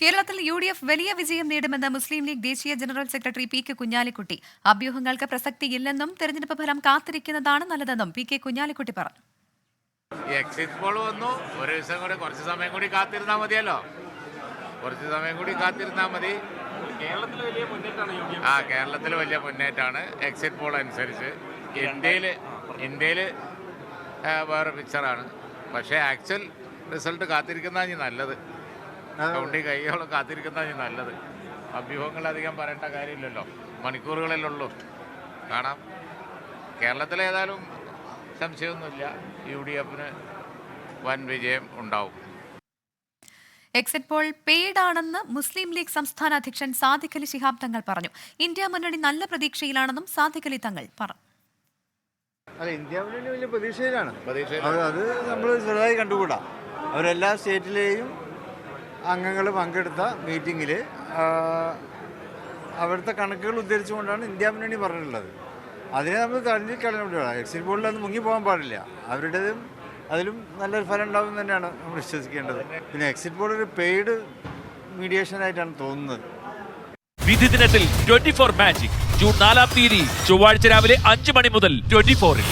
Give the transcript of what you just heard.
കേരളത്തിൽ UDF വലിയ വിജയം നേടുമെന്ന് മുസ്ലിം ലീഗ് ദേശീയ ജനറൽ സെക്രട്ടറി പി കെ കുഞ്ഞാലിക്കുട്ടി. അഭ്യൂഹങ്ങൾക്ക് പ്രസക്തിയില്ലെന്നും തെരഞ്ഞെടുപ്പ് ഫലം കാത്തിരിക്കുന്നതാണ് നല്ലതെന്നും പി കെ കുഞ്ഞാലിക്കുട്ടി പറഞ്ഞു. എക്സിറ്റ് പോൾ വന്നു, ഒരു ദിവസം കൂടി കുറച്ച് സമയം കൂടി കാത്തിരുന്നാൽ മതിയല്ലോ. കുറച്ച് സമയം കൂടി കാത്തിരുന്നാൽ മതി. കേരളത്തിൽ വലിയ മുന്നേറ്റമാണ് എക്സിറ്റ് പോൾ അനുസരിച്ച്. ഇന്ത്യയിൽ വേറെ പിക്ചറാണ്. പക്ഷേ ആക്ച്വൽ റിസൾട്ട് കാത്തിരിക്കുന്നതാണ് നല്ലത്. കൗണ്ടി കൈയോളം കാത്തിരിക്കുന്നതാണ് നല്ലത്. അഭ്യൂഹങ്ങൾ അധികം പറയേണ്ട കാര്യമില്ലല്ലോ, മണിക്കൂറുകളിലുള്ളൂ കാണാം. കേരളത്തിൽ ഏതായാലും സംശയമൊന്നുമില്ല, UDF വൻ വിജയം ഉണ്ടാവും. എക്സിറ്റ് പോൾ പെയ്ഡ് ആണെന്ന് മുസ്ലിം ലീഗ് സംസ്ഥാന അധ്യക്ഷൻ സാദിഖ് അലി ശിഹാബ് തങ്ങൾ പറഞ്ഞു. ഇന്ത്യ മുന്നണി നല്ല പ്രതീക്ഷയിലാണെന്നും സാദിഖ് അലി തങ്ങൾ പറഞ്ഞു. ഇന്ത്യ മുന്നണി വലിയ പ്രതീക്ഷയിലാണ്. അത് നമ്മൾ ചെറുതായി കണ്ടുകൂടാ. അവരെല്ലാ സ്റ്റേറ്റിലെയും അംഗങ്ങൾ പങ്കെടുത്ത മീറ്റിങ്ങിൽ അവിടുത്തെ കണക്കുകൾ ഉദ്ധരിച്ചുകൊണ്ടാണ് ഇന്ത്യ മുന്നണി പറഞ്ഞിട്ടുള്ളത്. അതിനെ നമ്മൾ തള്ളിക്കളഞ്ഞ എക്സിറ്റ് പോളിൽ അത് മുങ്ങിപ്പോകാൻ പാടില്ല. അവരുടേതും അതിലും നല്ലൊരു ഫലം ഉണ്ടാവും തന്നെയാണ് നമ്മൾ വിശ്വസിക്കേണ്ടത്. പിന്നെ എക്സിറ്റ് പോൾ ഒരു പെയ്ഡ് മീഡിയേഷനായിട്ടാണ് തോന്നുന്നത്. വിധി ദിനത്തിൽ 24 മാജിക് ജൂൺ 4 ചൊവ്വാഴ്ച രാവിലെ 5 മണി മുതൽ 24-ൽ.